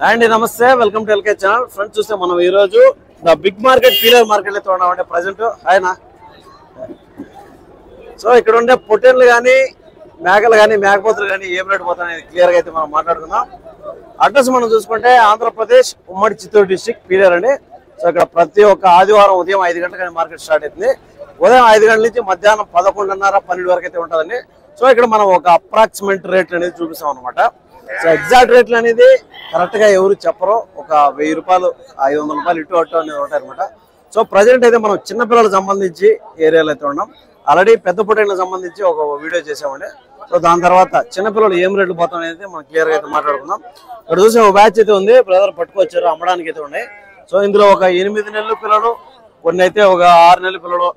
అండి నమస్తే, welcome to L K channel. Friends చూస్తే మనం ఈ రోజు ద బిగ్ మార్కెట్ పీలర్ మార్కెట్ లో ఉన్నామంటే ప్రజెంట్ ఆయన. సో ఇక్కడ ఉండే పొట్టేళ్ళు కానీ మేకలు కానీ మేకపోతులు కానీ ఏం రేటు పోతాయని క్లియర్ గా అయితే మనం మాట్లాడుకుందాం. అడ్రస్ మనం చూసుకుంటే ఆంధ్రప్రదేశ్ ఉమ్మడి చిత్తూరు డిస్ట్రిక్ట్ పీలర్ అండి. సో ఇక్కడ ప్రతి ఒక్క ఆదివారం ఉదయం 5 గంటలకు మార్కెట్ స్టార్ట్ అవుతుంది. ఉదయం 5 గంటల నుంచి మధ్యాహ్నం 11:30, 12 వరకు అయితే ఉంటుందండి. సో ఇక్కడ మనం ఒక అప్రాక్సిమేట్ రేట్లు అనేది చూపిస్తాం అనమాట. సో ఎగ్జాక్ట్ రేట్లు అనేది కరెక్ట్ గా ఎవరు చెప్పరు. ఒక 1000 రూపాయలు 500 రూపాయలు ఇటు అటు అనేది ఉంటాయి అనమాట. సో ప్రజెంట్ అయితే మనం చిన్నపిల్లలకు సంబంధించి ఏరియాలో అయితే ఉన్నాం. ఆల్రెడీ పెద్ద పొట్టేళ్ళకి సంబంధించి ఒక వీడియో చేసామండి. సో దాని తర్వాత చిన్నపిల్లలు ఏం రేట్లు పోతాం అనేది మనం క్లియర్ గా అయితే మాట్లాడుకుందాం. ఇక్కడ చూసే ఒక బ్యాచ్ అయితే ఉంది, బ్రదర్ పట్టుకొచ్చారు, అమ్మడానికి అయితే ఉన్నాయి. సో ఇందులో ఒక 8 నెలల పిల్లలు, కొన్ని అయితే ఒక 6 నెలల పిల్లలు,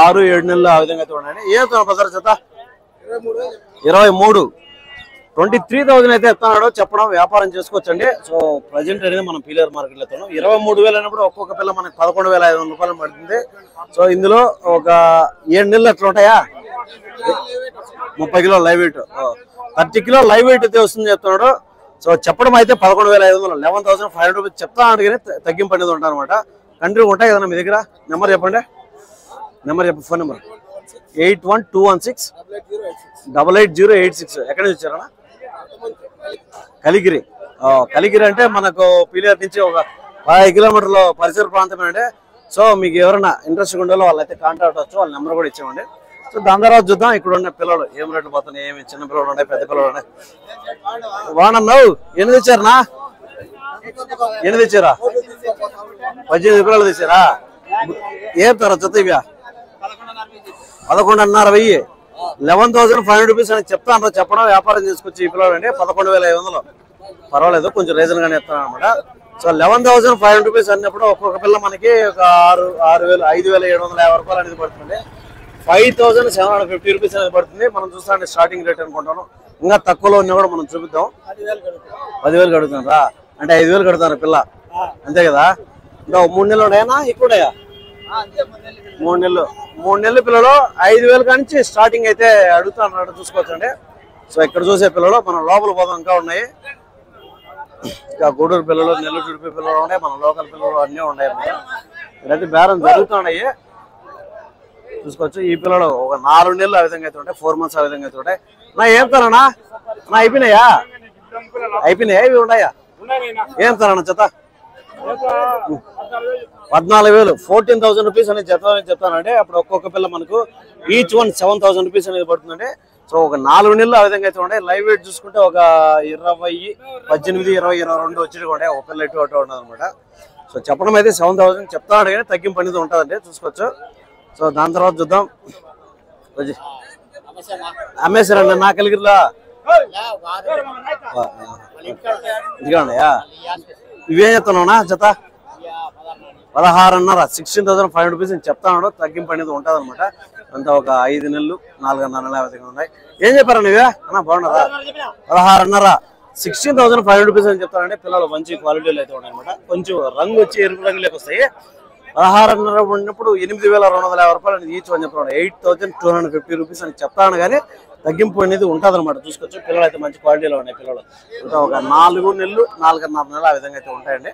6-7 నెలలు ఆ విధంగా అయితే ఉన్నాయండి. ఏమవుతున్నా బ్రదర్ జత 23, 23,000 అయితే ఎత్తున్నాడు. చెప్పడం వ్యాపారం చేసుకోవచ్చండి. సో ప్రజెంట్ అనేది మనం పీలర్ మార్కెట్ లో ఎత్తున్నాం. 23,000 అయినప్పుడు ఒక్కొక్క పిల్ల మనకి 11,500 రూపాయలు పడుతుంది. సో ఇందులో ఒక 7 నెలలు అట్లా ఉంటాయా, 30 కిలోలు live weight, 30 kilo live weight అయితే వస్తుంది చెప్తున్నాడు. సో చెప్పడం అయితే 11,500, 11,500 రూపీస్ చెప్తా అడిగితే తగ్గింపు అనేది ఉంటాను అనమాట. కంట్రీ ఉంటాయి కదా మీ దగ్గర. నెంబర్ చెప్పండి, నెంబర్ చెప్పండి, ఫోన్ నెంబర్ 8121688086. ఎక్కడి నుంచి వచ్చారన్నా? కలిగిరి. కలిగిరి అంటే మనకు పీలియర్ నుంచి ఒక 5 కిలోమీటర్ల పరిసర ప్రాంతమే అండి. సో మీకు ఎవరైనా ఇంట్రెస్ట్ ఉండాలో వాళ్ళైతే కాంటాక్ట్ అవ్వచ్చు. వాళ్ళ నెంబర్ కూడా ఇచ్చామండి. సో దాని తర్వాత చూద్దాం ఇక్కడ ఉన్న పిల్లలు ఏం రేట్లు పోతున్నాయి, ఏమి చిన్న పిల్లలు ఉన్నాయి, పెద్ద పిల్లలు ఉన్నాయి. వానన్నావు ఎన్ని తెచ్చారనా? 8 తెచ్చారా? 18 పిల్లలు తెచ్చారా? ఏం తర జత ఇవ్యా 11,500, 11,500 రూపీస్ అని చెప్తాను. చెప్పడం వ్యాపారం చేసుకొచ్చి ఈ పిల్లలు అండి 11,500. పర్వాలేదు, కొంచెం రీజన్ గానే చెప్తాను అనమాట. సో 11,500 రూపీస్ అన్నప్పుడు ఒక్కొక్క పిల్ల మనకి ఒక 5,750 రూపాయలు అనేది పడుతుంది. 5,750 రూపీస్ అనేది పడుతుంది. మనం చూస్తాంటే స్టార్టింగ్ రేట్ అనుకుంటాను. ఇంకా తక్కువలో ఉన్నా కూడా మనం చూపిద్దాం. 10,000 కడుగుతున్నారా అంటే 5,000 కడుతున్నారు పిల్ల, అంతే కదా. ఇంకా 3 నెలలు ఉన్నాయా, ఎక్కువ ఉన్నాయా? 3 నెలల పిల్లలు 5,000 కానించి స్టార్టింగ్ అయితే అడుగుతాను, చూసుకోవచ్చండి. సో ఇక్కడ చూసే పిల్లలు మనం లోపల పోదాం ఇంకా ఉన్నాయి. ఇంకా గూడూరు పిల్లలు, నెల్లూరు చుడిపి పిల్లలు ఉన్నాయి, మన లోకల్ పిల్లలు అన్నీ ఉన్నాయి. ఇక్కడైతే బేరం జరుగుతున్నాయి, చూసుకోవచ్చు. ఈ పిల్లలు ఒక 4 నెలలు ఆ విధంగా అయితే ఉంటాయి, 4 మంత్స్ ఆ విధంగా అయితే ఉంటాయి. నా ఏం తరనా నా అయిపోయినాయా? ఇవి ఉన్నాయా? ఏం తరనా జత? 14,000, 14,000 రూపీస్ అనేది జత చెప్తానంటే అప్పుడు ఒక్కొక్క పిల్ల మనకు ఈచ్ వన్ 7,000 రూపీస్ అనేది పడుతుందండి. సో ఒక 4 నెలలు ఆ విధంగా అయితే ఉంటాయి. లైవ్ వెయిట్ చూసుకుంటే ఒక 20, 18, 20, 22 వచ్చి ఉంటాయి. ఒక పిల్ల ఇటు అటు ఉండదు అనమాట. సో చెప్పడం అయితే 7,000 చెప్తాను కానీ తగ్గింపు అనేది ఉంటుందండి, చూసుకోవచ్చు. సో దాని తర్వాత చూద్దాం. అమ్మేశారండి నా కలిగిరిలో ఇదిగా ఉన్నాయా? ఇవేం చెప్తున్నావునా జత? 16,500, 16,500 రూపీస్ అని చెప్తాను. తగ్గింపు అనేది ఉంటుంది అనమాట. అంతా ఒక 5 నెలలు, 4.5 నెలలు ఉన్నాయి. ఏం చెప్పారా నీవే అన్నా? బాగున్నారా? 16,500, 16,500 రూపీస్ అని చెప్తానంటే పిల్లలు మంచి క్వాలిటీలు అయితే ఉన్నాయి అనమాట. కొంచెం రంగు వచ్చి ఎరుపు రంగులోకి వస్తాయి. 16,500 ఉన్నప్పుడు 8,250 రూపాయలు అనేది ఈచ్ అని చెప్తాను. 8,250 రూపీస్ అని చెప్తాను కానీ తగ్గింపు అనేది ఉంటుంది అనమాట, చూసుకోవచ్చు. పిల్లలు అయితే మంచి క్వాలిటీలో ఉన్నాయి. పిల్లలు ఇంకా ఒక 4 నెలలు, 4.5 నెలలు ఆ విధంగా అయితే ఉంటాయండి.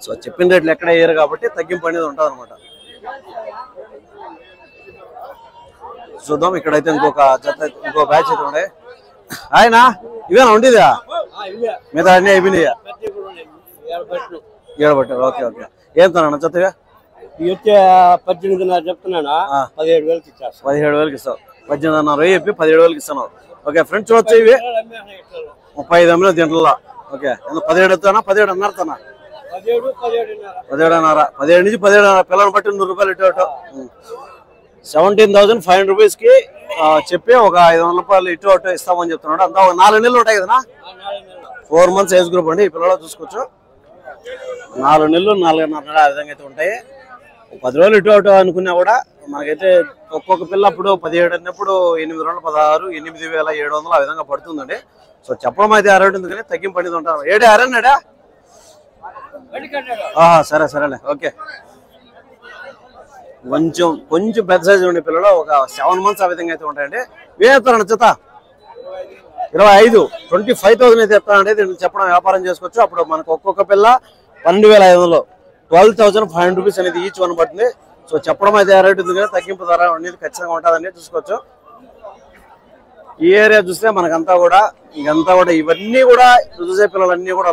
సో చెప్పిన రేట్లు ఎక్కడ వేయరు కాబట్టి తగ్గింపు అనేది ఉంటుంది అనమాట. చూద్దాం ఇక్కడైతే ఇంకొక జత, ఇంకో బ్యాచ్ అయితే ఉండే. ఆయన ఇవేనా ఉండేదా? మిగతా అన్నీ అయిపోయినాయా? 7 పట్టారు. Okay okay. ఏం తన జతగా? ఇవి వచ్చే 18,500 చెప్తున్నానా, 17,000 ఇచ్చాను. 17,000 ఇస్తావు. 18,500 చెప్పి 17,000 ఇస్తున్నావు. ఓకే ఫ్రెండ్స్ చూడొచ్చు. ఇవి 35 అమ్మిన దీంట్లో. ఓకే 17 ఎత్తానా? 17.5 తనా? 17.5. 17 నుంచి 17.5 పిల్లలు బట్టి 100 రూపాయలు ఇటు అటు. 17,500 రూపీస్ కి చెప్పి ఒక 500 రూపాయలు ఇటు అటు ఇస్తామని చెప్తున్నాడు. అంతా ఒక 4 నెలలు ఉంటాయి కదా, 4 మంత్స్ ఏజ్ గ్రూప్ అండి. ఈ పిల్లలు చూసుకోవచ్చు. 4 నెలలు, 4.5 నెలలు ఆ విధంగా అయితే ఉంటాయి. 10 రోజులు ఇటు అటు అనుకున్నా కూడా మనకైతే ఒక్కొక్క పిల్ల అప్పుడు 17 అన్నప్పుడు 8 రోజులు 16, 8,700 ఆ విధంగా పడుతుందండి. సో చెప్పడం అయితే 60 ఉంటుంది కానీ తగ్గింపు అనేది ఉంటారు. 7 అరన్నాడా? సరే సరేలే. ఓకే కొంచెం పెద్ద సైజు ఉండే పిల్లలు ఒక 7 మంత్స్ ఆ విధంగా అయితే ఉంటాయండి. వేస్తారన్న జత 25 25,000 అయితే చెప్తానండి. దీన్ని చెప్పడం వ్యాపారం చేసుకోవచ్చు. అప్పుడు మనకు ఒక్కొక్క పిల్ల 12,500 12,500 రూపీస్ అనేది ఈచ్ వన్ పడుతుంది. సో చెప్పడం అయితే రేట్ ఉంది కానీ తగ్గింపు ధర అనేది ఖచ్చితంగా ఉంటుందని చూసుకోవచ్చు. ఈ ఏరియా చూస్తే మనకంతా కూడా ఇవన్నీ కూడా చూసే పిల్లలన్నీ కూడా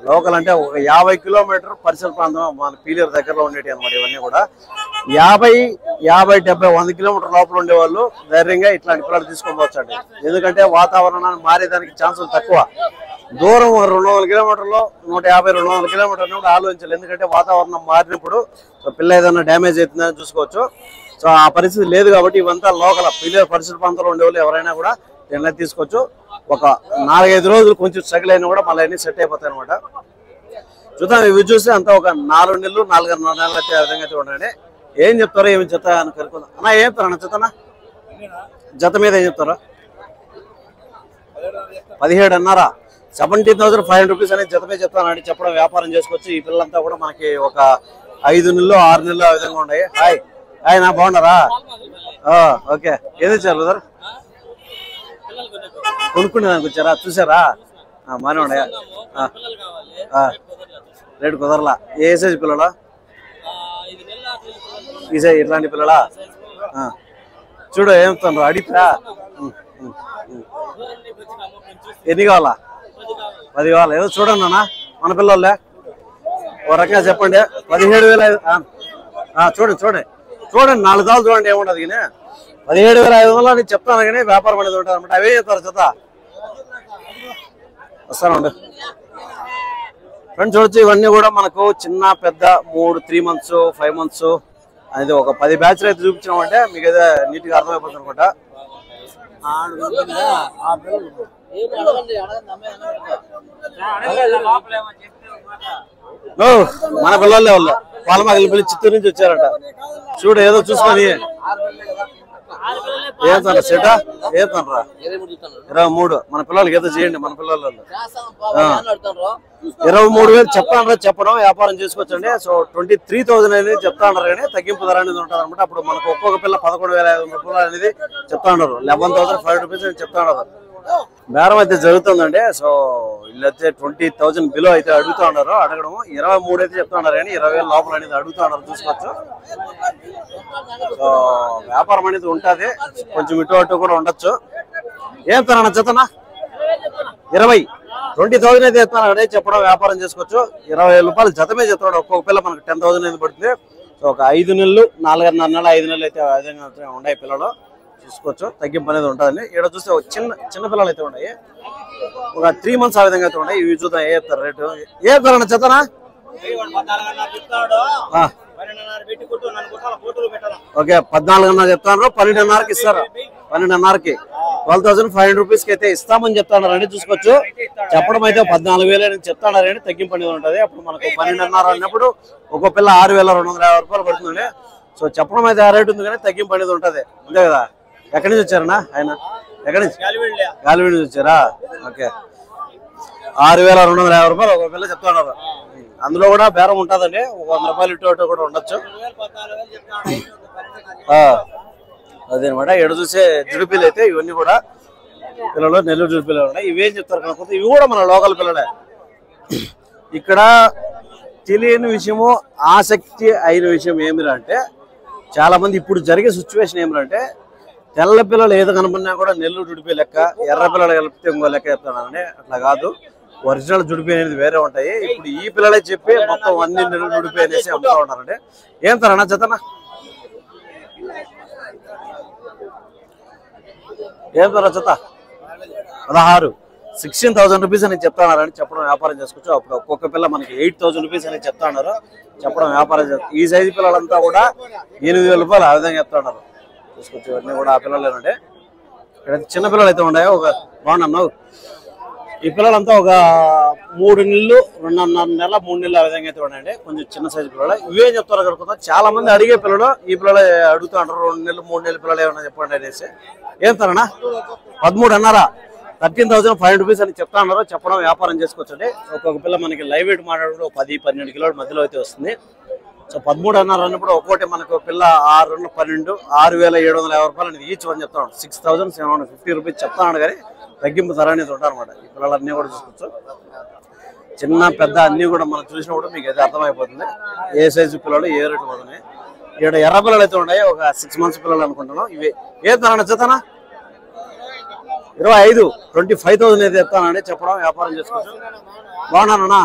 లోకల్ అంటే ఒక 50 కిలోమీటర్ పరిసర ప్రాంతం మన పీలేరు దగ్గరలో ఉండేవి అనమాట. ఇవన్నీ కూడా 50, 70, 100 కిలోమీటర్ లోపల ఉండేవాళ్ళు ధైర్యంగా ఇట్లాంటి పిల్లలు తీసుకోవచ్చు అండి. ఎందుకంటే వాతావరణాన్ని మారేదానికి ఛాన్సులు తక్కువ. దూరం 200 కిలోమీటర్లు 150, 200 కిలోమీటర్లు కూడా ఆలోచించాలి. ఎందుకంటే వాతావరణం మారినప్పుడు పిల్ల ఏదైనా డ్యామేజ్ అవుతుందని చూసుకోవచ్చు. సో ఆ పరిస్థితి లేదు కాబట్టి ఇవంతా లోకల్ పీలేరు పరిసర ప్రాంతంలో ఉండేవాళ్ళు ఎవరైనా కూడా దీన్ని తీసుకోవచ్చు. ఒక 4-5 రోజులు కొంచెం స్ట్రగుల్ అయినా కూడా మళ్ళీ అన్ని సెట్ అయిపోతాయి అనమాట. చూద్దాం. ఇవి చూస్తే అంతా ఒక 4 నెలలు 4.5 నెలలు అయితే ఆ విధంగా అయితే ఉండండి. ఏం చెప్తారో ఏమి జత అని కనుక్కుందాం. అన్న ఏం చెప్తారు అన్న జతనా? జత మీద ఏం చెప్తారా? 17.5 17,500 రూపీస్ అనేది జత మీద చెప్తానండి. చెప్పడం వ్యాపారం చేసుకోవచ్చు. ఈ పిల్లలంతా కూడా మనకి ఒక 5 నెలలు 6 నెలలు ఆ విధంగా ఉన్నాయి. హాయ్ నా బాగున్నారా? ఓకే. ఏది ఇచ్చారు బ్రదర్? కొనుక్కునే దానికి వచ్చారా? చూసారా? బాగానే ఉన్నాయా? రేటు కుదరలా. ఏ సైజ్ పిల్లలా? ఈ సైజ్ ఇట్లాంటి పిల్లలా? చూడు ఏమవుతాను అడిగిరా. ఎన్ని కావాలా? 10 కావాలా? ఏదో చూడండి అన్న మన పిల్లలే ఓ రకంగా చెప్పండి. 17,500 చూడండి 4 తాళ్ళు చూడండి ఏముండదు. కానీ 17,500 అని చెప్తాను కానీ వ్యాపారం అనేది ఉంటుంది అనమాట. అవే చెప్తారు జత. వస్తానండి ఫ్రెండ్స్. చూడొచ్చు ఇవన్నీ కూడా మనకు చిన్న పెద్ద 3 months 5 months అనేది ఒక 10 బ్యాచ్లు అయితే చూపించినామంటే మీకు అయితే నీట్గా అర్థమైపోతుంది అనుకుంటా. మన పిల్లలే వాళ్ళు పాలమాగలి పిల్లలు చిత్తూరు నుంచి వచ్చారట. చూడు ఏదో చూసుకొని ఏం తన సెటా ఏం తనరా 23. మన పిల్లలకి ఏదో చేయండి. మన పిల్లలు 23,000 చెప్తానరా. చెప్పడం వ్యాపారం చేసుకోవచ్చండి. సో 23,000 అనేది చెప్తాన్నారు కానీ తగ్గింపు ధర అనేది ఉంటుంది అనమాట. అప్పుడు మనకు ఒక్కొక్క పిల్ల 11,500 రూపాయలు అనేది చెప్తాన్నారు. 11,500 రూపీస్ అని చెప్తాన్నారు. బేరం అయితే జరుగుతుందండి. సో వీళ్ళు అయితే 20,000 బిలో అయితే అడుగుతా ఉన్నారు. అడగడం 23 అయితే చెప్తా ఉన్నారు కానీ 20,000 లోపల అనేది అడుగుతా ఉన్నారు. చూసుకోవచ్చు. సో వ్యాపారం అనేది ఉంటుంది. కొంచెం ఇటు అటు కూడా ఉండొచ్చు. ఏం తన జతనా? 20 20,000 అయితే చెప్తాను అదే చెప్పడం వ్యాపారం చేసుకోవచ్చు. 20,000 రూపాయలు జతమే చెప్తాడు. ఒక్కొక్క పిల్ల మనకు 10,000 అనేది పడుతుంది. సో ఒక 5 నెలలు 4.5 నెలలు 5 నెలలు అయితే ఆ విధంగా ఉన్నాయి పిల్లలు. చూసుకోవచ్చు. తగ్గింపు అనేది ఉంటుందండి. ఇక్కడ చూస్తే చిన్న పిల్లలు అయితే ఉన్నాయి. ఒక 3 months ఆ విధంగా అయితే ఉన్నాయి. ఇవి చూద్దాం ఏ చెప్తారు రేటు. ఏ చెప్తారన్న చెత్తనా? ఓకే 14,500 చెప్తాను. 12,500కి ఇస్తారు. 12,500కి 12,500 రూపీస్కి అయితే ఇస్తామని చెప్తాడారండి. చూసుకోవచ్చు. చెప్పడం అయితే 14,000 అని చెప్తాడారు కానీ తగ్గింపు అనేది ఉంటుంది. అప్పుడు మనకు 12,500 అన్నప్పుడు ఒక్కో పిల్ల 6,250 రూపాయలు పడుతుంది. సో చెప్పడం అయితే ఆ రేటు ఉంది కానీ తగ్గింపు అనేది ఉంటుంది. అంతే కదా. ఎక్కడి నుంచి వచ్చారన్నా ఆయన? ఎక్కడి నుంచి? గాలివీడి నుంచి వచ్చారా? ఓకే 6,250 రూపాయలు ఒక పిల్ల చెప్తున్నారు. అందులో కూడా బేరం ఉంటుందండి. 100 రూపాయలు ఇటు అటు కూడా ఉండొచ్చు. అదేనమాట. ఎడు చూసే జుడిపిల్లు అయితే ఇవన్నీ కూడా పిల్లలు నెల్లూరు జుడిపిల్లలు ఉన్నాయి. ఇవేం చెప్తారు కాకపోతే ఇవి కూడా మన లోకల్ పిల్లలే. ఇక్కడ తెలియని విషయము ఆసక్తి అయిన విషయం ఏమిరా అంటే చాలా మంది ఇప్పుడు జరిగే సిచ్యువేషన్ ఏమిటంటే తెల్ల పిల్లలు ఏదో కనపడినా కూడా నెల్లూరు జుడిపి లెక్క, ఎర్ర పిల్లలు కలిపితే ఇంకో లెక్క చెప్తానండి. అట్లా కాదు. ఒరిజినల్ జుడిపి అనేది వేరే ఉంటాయి. ఇప్పుడు ఈ పిల్లలే చెప్పి మొత్తం అన్ని నెల్లూరు జుడిపి అనేసి అమ్ముతా ఉన్నారండి. ఏం తరన్నా జతనా? ఏం తర జత? 16 16,000 రూపీస్ అని చెప్తాన్నారని చెప్పడం వ్యాపారం చేసుకోవచ్చు. అప్పుడు ఒక్కొక్క పిల్ల మనకి 8,000 రూపీస్ అని చెప్తాన్నారు. చెప్పడం వ్యాపారం. ఈ సైజు పిల్లలంతా కూడా 8,000 రూపాయలు ఆ విధంగా చెప్తున్నారు. చూసుకోవచ్చు. ఇవన్నీ కూడా ఆ పిల్లలు ఏనండి. ఇక్కడ చిన్న పిల్లలు అయితే ఉన్నాయి. ఒక బాగున్నావు. ఈ పిల్లలంతా ఒక 3 నెలలు 2.5 నెలల 3 నెలలు ఆ విధంగా అయితే ఉన్నాయండి. కొంచెం చిన్న సైజు పిల్లలు. ఇవేం చెప్తారు కనుక చాలా మంది అడిగే పిల్లలు ఈ పిల్లలు అడుగుతూ అంటారు. 2 నెలలు 3 నెలల పిల్లలు ఏమన్నా చెప్పండి అనేసి. ఏం తరనా? 13.5 13,500 రూపీస్ అని చెప్తా ఉన్నారు. చెప్పడం వ్యాపారం చేసుకోవచ్చండి. ఒక్కొక్క పిల్ల మనకి లైవ్ వెయిట్ మాట్లాడుకుంటే 10-12 కిలోల మధ్యలో అయితే వస్తుంది. సో 13.5 అన్నప్పుడు ఒక్కోటి మనకు పిల్ల 6 12 6,750 రూపాయలు అనేది ఈచ్ అని చెప్తాను. 6,750 రూపీస్ చెప్తాను కానీ తగ్గింపు ధర అనేది ఉంటారన్నమాట. ఈ పిల్లలన్నీ కూడా చూసుకోవచ్చు, చిన్న పెద్ద అన్ని కూడా మనం చూసినప్పుడు మీకు అయితే అర్థమైపోతుంది ఏ సైజు పిల్లలు ఏ రేటు పోతున్నాయి. ఇక్కడ ఎర్ర పిల్లలు అయితే ఉన్నాయి, ఒక 6 months పిల్లలు అనుకుంటున్నాం. ఇవి ఏ తన చెప్తానా 25 25,000 అయితే చెప్తానండి, చెప్పడం వ్యాపారం చేసుకోవచ్చు. బాగున్నానన్నా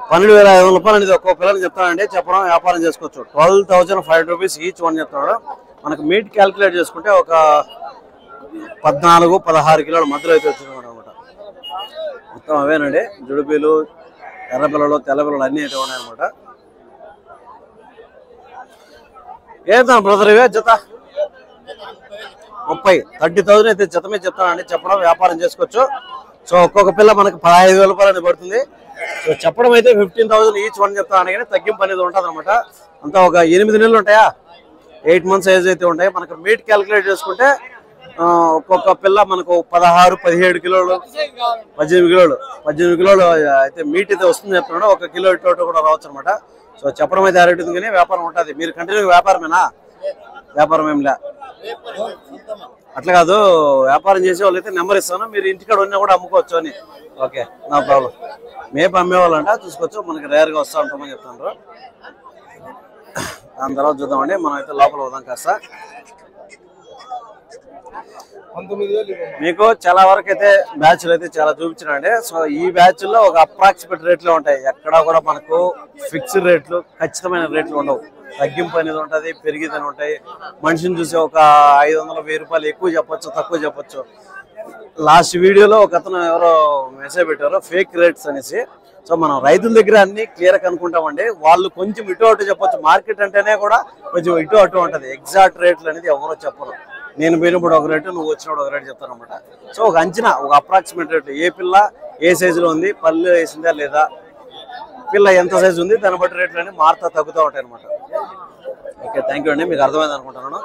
12,500 రూపాయలు అనేది ఒక్కో పిల్లలు చెప్తానండి, చెప్పడం వ్యాపారం చేసుకోవచ్చు. 12,500 రూపీస్ ఈచ్ వన్ చెప్తున్నాడు. మనకు మీట్ క్యాల్కులేట్ చేసుకుంటే ఒక 14-16 కిలోల మధ్యలో అయితే వచ్చిందన్నమాట. మొత్తం అవేనండి, జుడిపీలు, ఎర్ర పిల్లలు, తెల్ల పిల్లలు అన్నీ అయితే ఉన్నాయన్నమాట. ఏదా బ్రదర్ ఇవే జత 30,000 అయితే జత మీద చెప్తానండి, చెప్పడం వ్యాపారం చేసుకోవచ్చు. సో ఒక్కొక్క పిల్ల మనకు 15,000 రూపాయలు అనేది పడుతుంది. సో చెప్పడం అయితే 15,000 ఈచ్ వన్ చెప్తాను, కానీ తగ్గింపు అనేది ఉంటుంది అనమాట. అంతా ఒక 8 నెలలు ఉంటాయా, 8 months ఏజ్ అయితే ఉంటాయి. మనకు మీట్ క్యాల్కులేట్ చేసుకుంటే ఒక్కొక్క పిల్ల మనకు 16-17 కిలోలు, 18 కిలోలు అయితే మీట్ అయితే వస్తుంది చెప్తున్నాడు. 1 కిలో ఇటు కూడా రావచ్చు అనమాట. సో చెప్పడం అయితే రేట్ ఉంది, కానీ వ్యాపారం ఉంటుంది. మీరు కంటిన్యూ వ్యాపారమేనా? వ్యాపారం ఏం లే, అట్లా కాదు, వ్యాపారం చేసే వాళ్ళు అయితే నెంబర్ ఇస్తాను, మీరు ఇంటికాడ ఉన్నా కూడా అమ్ముకోవచ్చు అని. ఓకే, నా ప్రాబ్లం. మేపు అమ్మేవాళ్ళంట చూసుకోవచ్చు, మనకి రేర్గా వస్తూ ఉంటామని చెప్తున్నారు. దాని తర్వాత చూద్దామండి, మనం అయితే లోపల పోదాం కాస్త. మీకు చాలా వరకు అయితే బ్యాచ్లు అయితే చాలా చూపించినండి. సో ఈ బ్యాచ్ లో ఒక అప్రాక్సిమేట్ రేట్లు ఉంటాయి, ఎక్కడా కూడా మనకు ఫిక్స్డ్ రేట్లు, ఖచ్చితమైన రేట్లు ఉండవు. తగ్గింపు అనేది ఉంటుంది, పెరిగిదని ఉంటాయి. మనిషిని చూసి ఒక 500-1000 రూపాయలు ఎక్కువ చెప్పొచ్చు, తక్కువ చెప్పొచ్చు. లాస్ట్ వీడియోలో ఒక అతను ఎవరో మెసేజ్ పెట్టారో ఫేక్ రేట్స్ అనేసి. సో మనం రైతుల దగ్గర అన్ని క్లియర్ కనుక్కుంటామండి, వాళ్ళు కొంచెం ఇటు అటు చెప్పొచ్చు. మార్కెట్ అంటేనే కూడా కొంచెం ఇటు అటు ఉంటుంది, ఎగ్జాక్ట్ రేట్లు అనేది ఎవరో చెప్పరు. నేను పోయినప్పుడు ఒక రేటు, నువ్వు వచ్చినప్పుడు ఒక రేటు చెప్తాను అనమాట. సో ఒక అంచనా, ఒక అప్రాక్సిమేట్ రేటు, ఏ పిల్ల ఏ సైజులో ఉంది, పళ్ళు వేసిందా లేదా, పిల్ల ఎంత సైజు ఉంది, దాన్ని బట్టి రేట్లు అన్ని మారుతా తగ్గుతూ ఉంటాయి అనమాట. ఓకే, థ్యాంక్ యూ అండి, మీకు అర్థమైంది అనుకుంటున్నాను.